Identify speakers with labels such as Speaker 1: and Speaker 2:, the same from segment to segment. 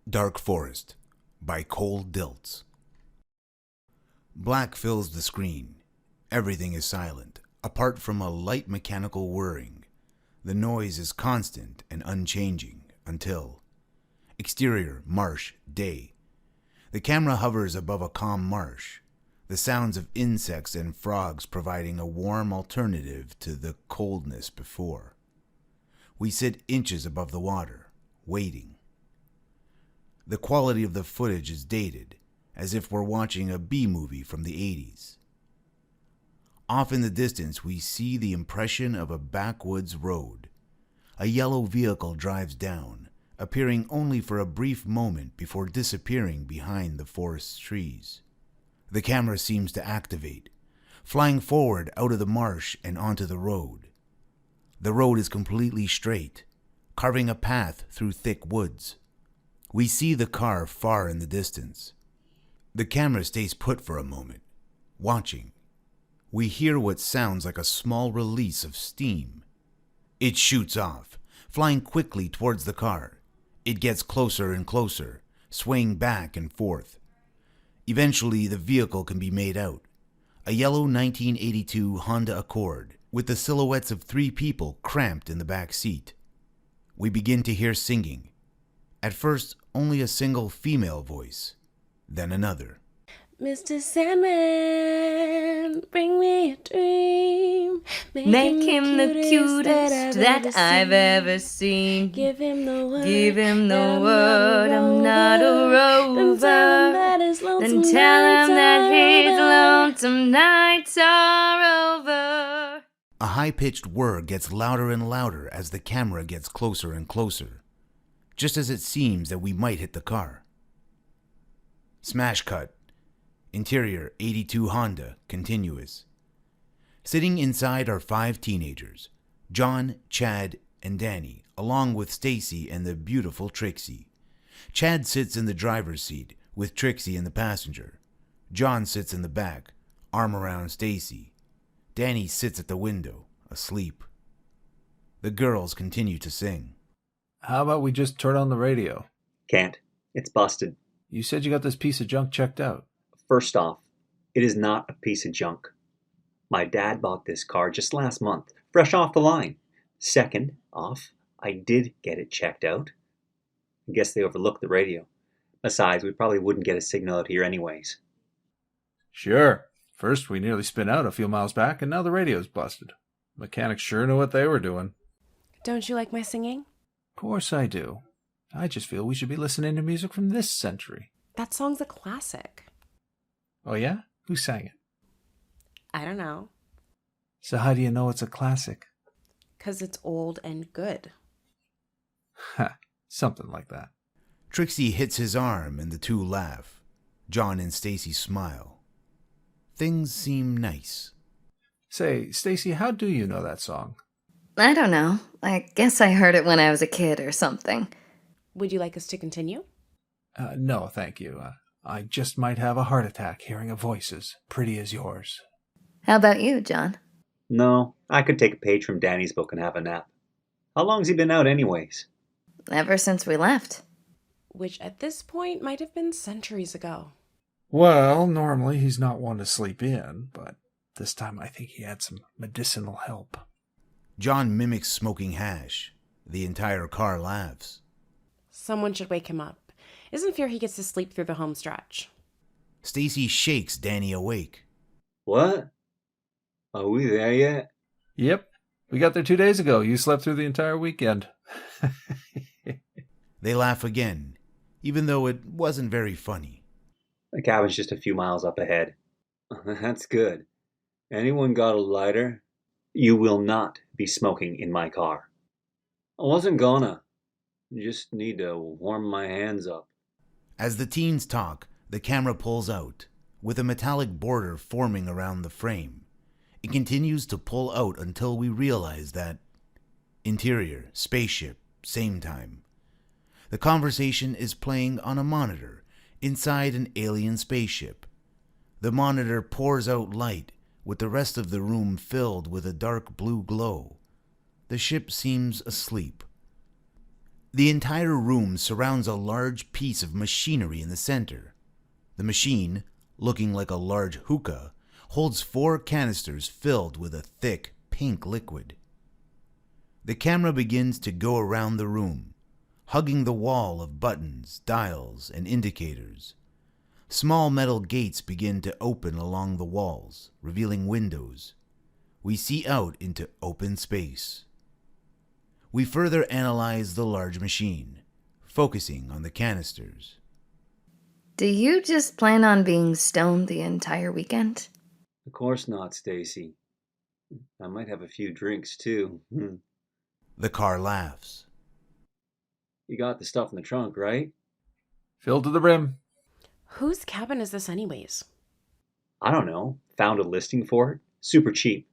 Speaker 1: Dark Forest by Cold Dilts. Black fills the screen. Everything is silent, apart from a light mechanical whirring. The noise is constant and unchanging until... Exterior, marsh, day. The camera hovers above a calm marsh, the sounds of insects and frogs providing a warm alternative to the coldness before. We sit inches above the water, waiting. The quality of the footage is dated, as if we're watching a B-movie from the 80s. Off in the distance, we see the impression of a backwoods road. A yellow vehicle drives down, appearing only for a brief moment before disappearing behind the forest trees. The camera seems to activate, flying forward out of the marsh and onto the road. The road is completely straight, carving a path through thick woods. We see the car far in the distance. The camera stays put for a moment, watching. We hear what sounds like a small release of steam. It shoots off, flying quickly towards the car. It gets closer and closer, swaying back and forth. Eventually, the vehicle can be made out. A yellow 1982 Honda Accord, with the silhouettes of 3 people cramped in the back seat. We begin to hear singing. At first, only a single female voice, then another.
Speaker 2: Mr. Sandman, bring me a dream.
Speaker 3: Make him the cutest that I've ever seen.
Speaker 2: Give him the word.
Speaker 3: Give him the word. I'm not a rover. Then tell him that his lonesome nights are over.
Speaker 1: A high-pitched whir gets louder and louder as the camera gets closer and closer, just as it seems that we might hit the car. Smash cut. Interior 82 Honda, continuous. Sitting inside are 5 teenagers, John, Chad, and Danny, along with Stacy and the beautiful Trixie. Chad sits in the driver's seat, with Trixie in the passenger. John sits in the back, arm around Stacy. Danny sits at the window, asleep. The girls continue to sing.
Speaker 4: How about we just turn on the radio?
Speaker 5: Can't. It's busted.
Speaker 4: You said you got this piece of junk checked out.
Speaker 5: First off, it is not a piece of junk. My dad bought this car just last month, fresh off the line. Second off, I did get it checked out. I guess they overlooked the radio. Besides, we probably wouldn't get a signal out here anyways.
Speaker 4: Sure. First, we nearly spin out a few miles back, and now the radio's busted. Mechanics sure know what they were doing.
Speaker 2: Don't you like my singing?
Speaker 4: Of course I do. I just feel we should be listening to music from this century.
Speaker 2: That song's a classic.
Speaker 4: Oh yeah? Who sang it?
Speaker 2: I don't know.
Speaker 4: So how do you know it's a classic?
Speaker 2: 'Cause it's old and good.
Speaker 4: Ha, something like that.
Speaker 1: Trixie hits his arm and the two laugh. John and Stacy smile. Things seem nice.
Speaker 4: Say, Stacy, how do you know that song?
Speaker 3: I don't know. I guess I heard it when I was a kid or something.
Speaker 2: Would you like us to continue?
Speaker 4: No, thank you. I just might have a heart attack hearing a voice as pretty as yours.
Speaker 3: How about you, John?
Speaker 5: No, I could take a page from Danny's book and have a nap. How long's he been out anyways?
Speaker 3: Ever since we left.
Speaker 2: Which at this point might have been centuries ago.
Speaker 4: Well, normally he's not one to sleep in, but this time I think he had some medicinal help.
Speaker 1: John mimics smoking hash. The entire car laughs.
Speaker 2: Someone should wake him up. Isn't fear he gets to sleep through the home stretch.
Speaker 1: Stacy shakes Danny awake.
Speaker 5: What? Are we there yet?
Speaker 4: Yep, we got there 2 days ago. You slept through the entire weekend.
Speaker 1: They laugh again, even though it wasn't very funny.
Speaker 5: The cabin's just a few miles up ahead. That's good. Anyone got a lighter? You will not be smoking in my car. I wasn't gonna. Just need to warm my hands up.
Speaker 1: As the teens talk, the camera pulls out, with a metallic border forming around the frame. It continues to pull out until we realize that... Interior, spaceship, same time. The conversation is playing on a monitor inside an alien spaceship. The monitor pours out light, with the rest of the room filled with a dark blue glow. The ship seems asleep. The entire room surrounds a large piece of machinery in the center. The machine, looking like a large hookah, holds 4 canisters filled with a thick pink liquid. The camera begins to go around the room, hugging the wall of buttons, dials, and indicators. Small metal gates begin to open along the walls, revealing windows. We see out into open space. We further analyze the large machine, focusing on the canisters.
Speaker 3: Do you just plan on being stoned the entire weekend?
Speaker 5: Of course not, Stacy. I might have a few drinks, too.
Speaker 1: The car laughs.
Speaker 5: You got the stuff in the trunk, right?
Speaker 4: Filled to the brim.
Speaker 2: Whose cabin is this anyways?
Speaker 5: I don't know. Found a listing for it. Super cheap.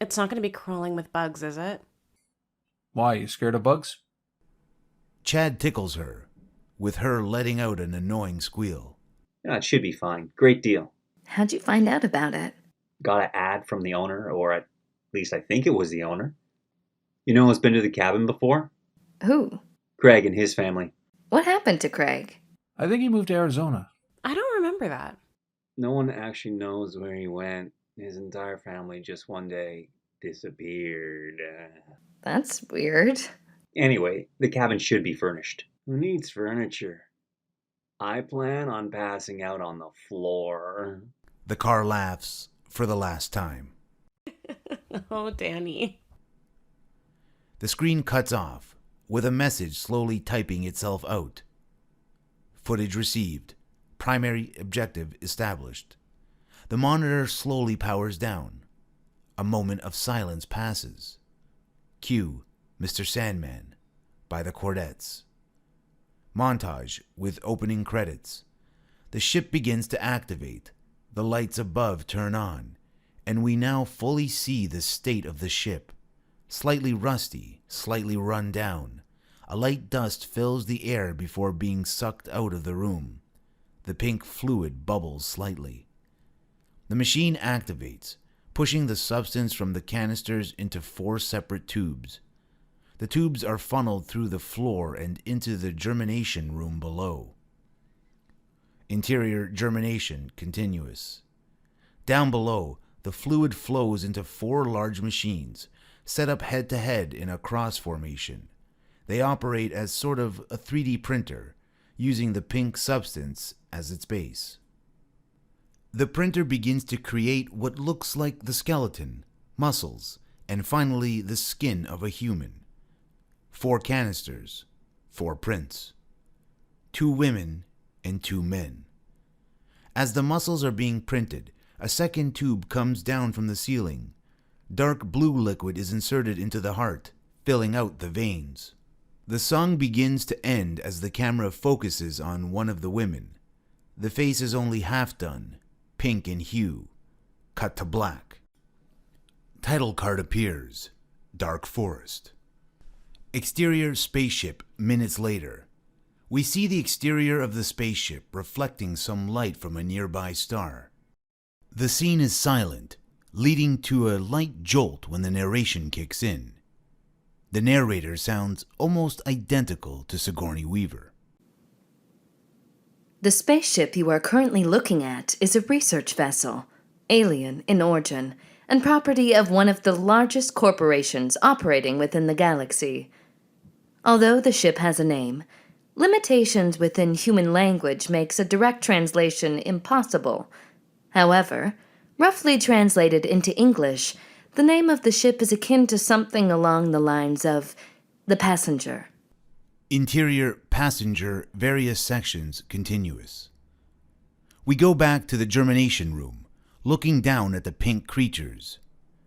Speaker 2: It's not going to be crawling with bugs, is it?
Speaker 4: Why, you scared of bugs?
Speaker 1: Chad tickles her, with her letting out an annoying squeal.
Speaker 5: Yeah, it should be fine. Great deal.
Speaker 3: How'd you find out about it?
Speaker 5: Got an ad from the owner, or at least I think it was the owner. You know who's been to the cabin before?
Speaker 3: Who?
Speaker 5: Craig and his family.
Speaker 3: What happened to Craig?
Speaker 4: I think he moved to Arizona.
Speaker 2: I don't remember that.
Speaker 5: No one actually knows where he went. His entire family just one day disappeared.
Speaker 3: That's weird.
Speaker 5: Anyway, the cabin should be furnished. Who needs furniture? I plan on passing out on the floor.
Speaker 1: The car laughs for the last time.
Speaker 2: Oh, Danny.
Speaker 1: The screen cuts off, with a message slowly typing itself out. Footage received. Primary objective established. The monitor slowly powers down. A moment of silence passes. Cue Mr. Sandman by the Quartets. Montage with opening credits. The ship begins to activate. The lights above turn on, and we now fully see the state of the ship. Slightly rusty, slightly run down. A light dust fills the air before being sucked out of the room. The pink fluid bubbles slightly. The machine activates, pushing the substance from the canisters into 4 separate tubes. The tubes are funneled through the floor and into the germination room below. Interior germination continuous. Down below, the fluid flows into 4 large machines, set up head-to-head in a cross formation. They operate as sort of a 3D printer, using the pink substance as its base. The printer begins to create what looks like the skeleton, muscles, and finally the skin of a human. 4 canisters, 4 prints. 2 women and 2 men. As the muscles are being printed, a second tube comes down from the ceiling. Dark blue liquid is inserted into the heart, filling out the veins. The song begins to end as the camera focuses on one of the women. The face is only half done, pink in hue. Cut to black. Title card appears. Dark Forest. Exterior spaceship minutes later. We see the exterior of the spaceship reflecting some light from a nearby star. The scene is silent, leading to a light jolt when the narration kicks in. The narrator sounds almost identical to Sigourney Weaver.
Speaker 3: The spaceship you are currently looking at is a research vessel, alien in origin, and property of one of the largest corporations operating within the galaxy. Although the ship has a name, limitations within human language makes a direct translation impossible. However, roughly translated into English, the name of the ship is akin to something along the lines of the Passenger.
Speaker 1: Interior passenger various sections continuous. We go back to the germination room, looking down at the pink creatures.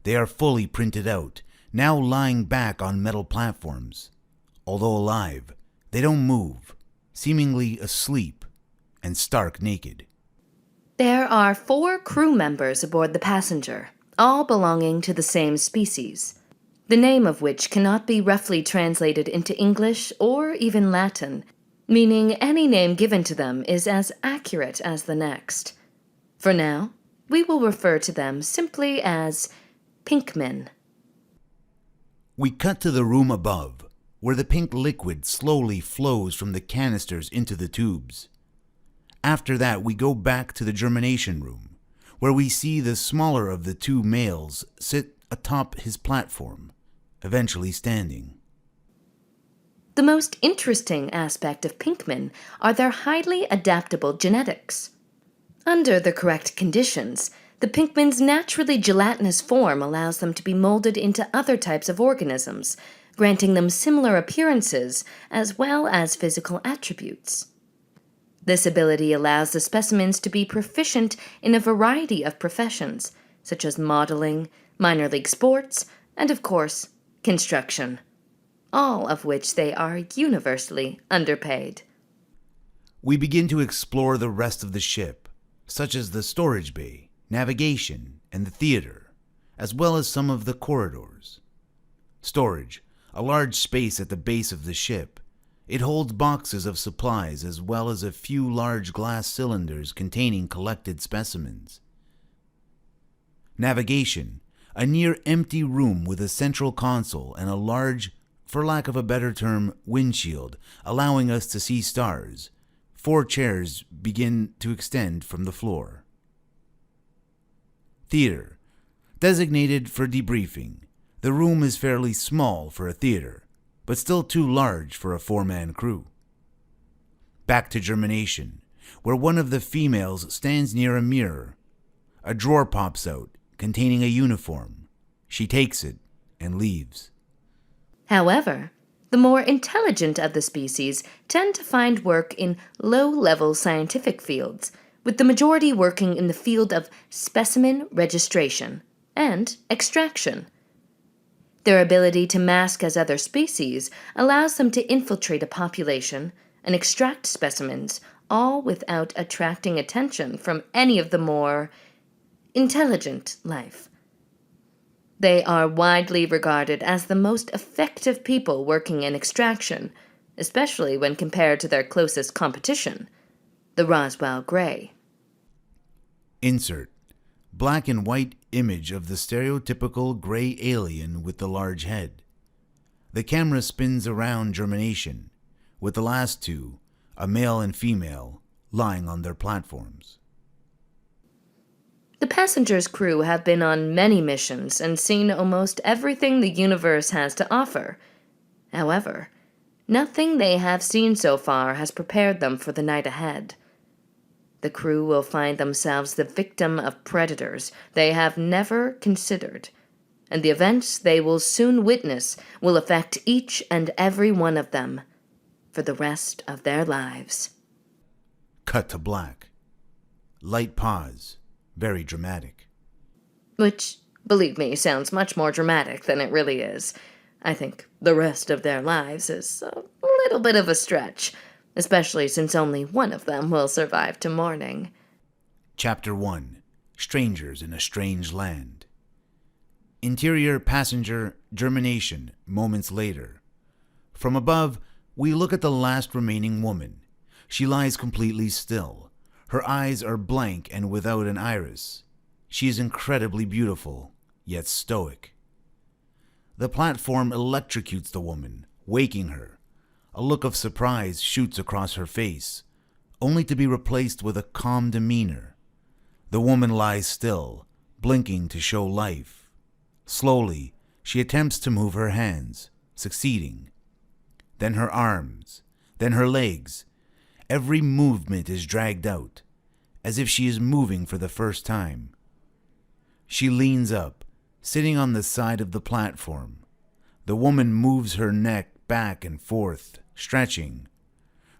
Speaker 1: They are fully printed out, now lying back on metal platforms. Although alive, they don't move, seemingly asleep and stark naked.
Speaker 3: There are 4 crew members aboard the Passenger, all belonging to the same species, the name of which cannot be roughly translated into English or even Latin, meaning any name given to them is as accurate as the next. For now, we will refer to them simply as Pinkmen.
Speaker 1: We cut to the room above. where the pink liquid slowly flows from the canisters into the tubes. After that, we go back to the germination room, where we see the smaller of the two males sit atop his platform, eventually standing.
Speaker 3: The most interesting aspect of Pinkmen are their highly adaptable genetics. Under the correct conditions, the Pinkmen's naturally gelatinous form allows them to be molded into other types of organisms, granting them similar appearances as well as physical attributes. This ability allows the specimens to be proficient in a variety of professions, such as modeling, minor league sports, and of course, construction, all of which they are universally underpaid.
Speaker 1: We begin to explore the rest of the ship, such as the storage bay, navigation, and the theater, as well as some of the corridors. Storage, a large space at the base of the ship. It holds boxes of supplies as well as a few large glass cylinders containing collected specimens. Navigation, a near-empty room with a central console and a large, for lack of a better term, windshield, allowing us to see stars. 4 chairs begin to extend from the floor. Theater, designated for debriefing. The room is fairly small for a theater, but still too large for a 4-man crew. Back to germination, where one of the females stands near a mirror. A drawer pops out, containing a uniform. She takes it and leaves.
Speaker 3: However, the more intelligent of the species tend to find work in low-level scientific fields, with the majority working in the field of specimen registration and extraction. Their ability to mask as other species allows them to infiltrate a population and extract specimens, all without attracting attention from any of the more intelligent life. They are widely regarded as the most effective people working in extraction, especially when compared to their closest competition, the Roswell Gray.
Speaker 1: Insert. Black and white image of the stereotypical gray alien with the large head. The camera spins around germination, with the last two, a male and female, lying on their platforms.
Speaker 3: The passengers' crew have been on many missions and seen almost everything the universe has to offer. However, nothing they have seen so far has prepared them for the night ahead. The crew will find themselves the victim of predators they have never considered, and the events they will soon witness will affect each and every one of them for the rest of their lives.
Speaker 1: Cut to black. Light pause. Very dramatic.
Speaker 3: Which, believe me, sounds much more dramatic than it really is. I think the rest of their lives is a little bit of a stretch, especially since only one of them will survive to morning.
Speaker 1: Chapter 1. Strangers in a Strange Land. Interior passenger germination moments later. From above, we look at the last remaining woman. She lies completely still. Her eyes are blank and without an iris. She is incredibly beautiful, yet stoic. The platform electrocutes the woman, waking her. A look of surprise shoots across her face, only to be replaced with a calm demeanor. The woman lies still, blinking to show life. Slowly, she attempts to move her hands, succeeding. Then her arms, then her legs. Every movement is dragged out, as if she is moving for the first time. She leans up, sitting on the side of the platform. The woman moves her neck back and forth, stretching.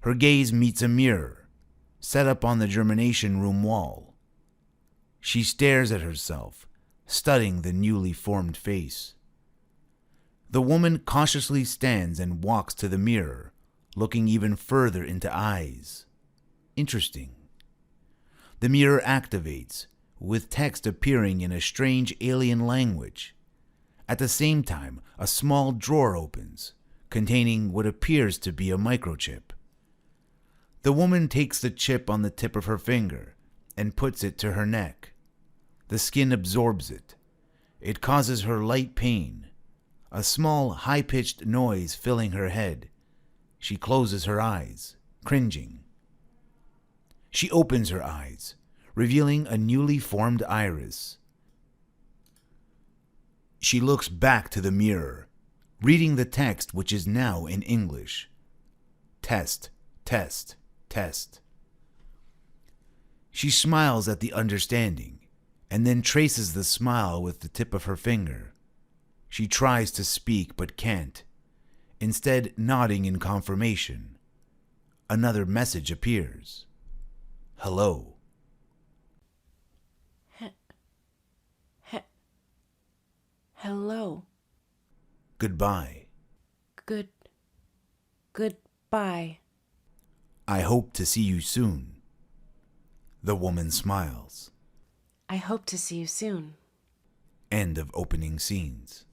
Speaker 1: Her gaze meets a mirror, set up on the germination room wall. She stares at herself, studying the newly formed face. The woman cautiously stands and walks to the mirror, looking even further into eyes. Interesting. The mirror activates, with text appearing in a strange alien language. At the same time, a small drawer opens, containing what appears to be a microchip. The woman takes the chip on the tip of her finger and puts it to her neck. The skin absorbs it. It causes her light pain. a small, high-pitched noise filling her head. She closes her eyes, cringing. She opens her eyes, revealing a newly formed iris. She looks back to the mirror, reading the text which is now in English. Test, test, test. She smiles at the understanding, and then traces the smile with the tip of her finger. She tries to speak but can't, instead nodding in confirmation. Another message appears. Hello.
Speaker 2: Hello.
Speaker 1: Goodbye.
Speaker 2: Goodbye.
Speaker 1: I hope to see you soon. The woman smiles.
Speaker 2: I hope to see you soon.
Speaker 1: End of opening scenes.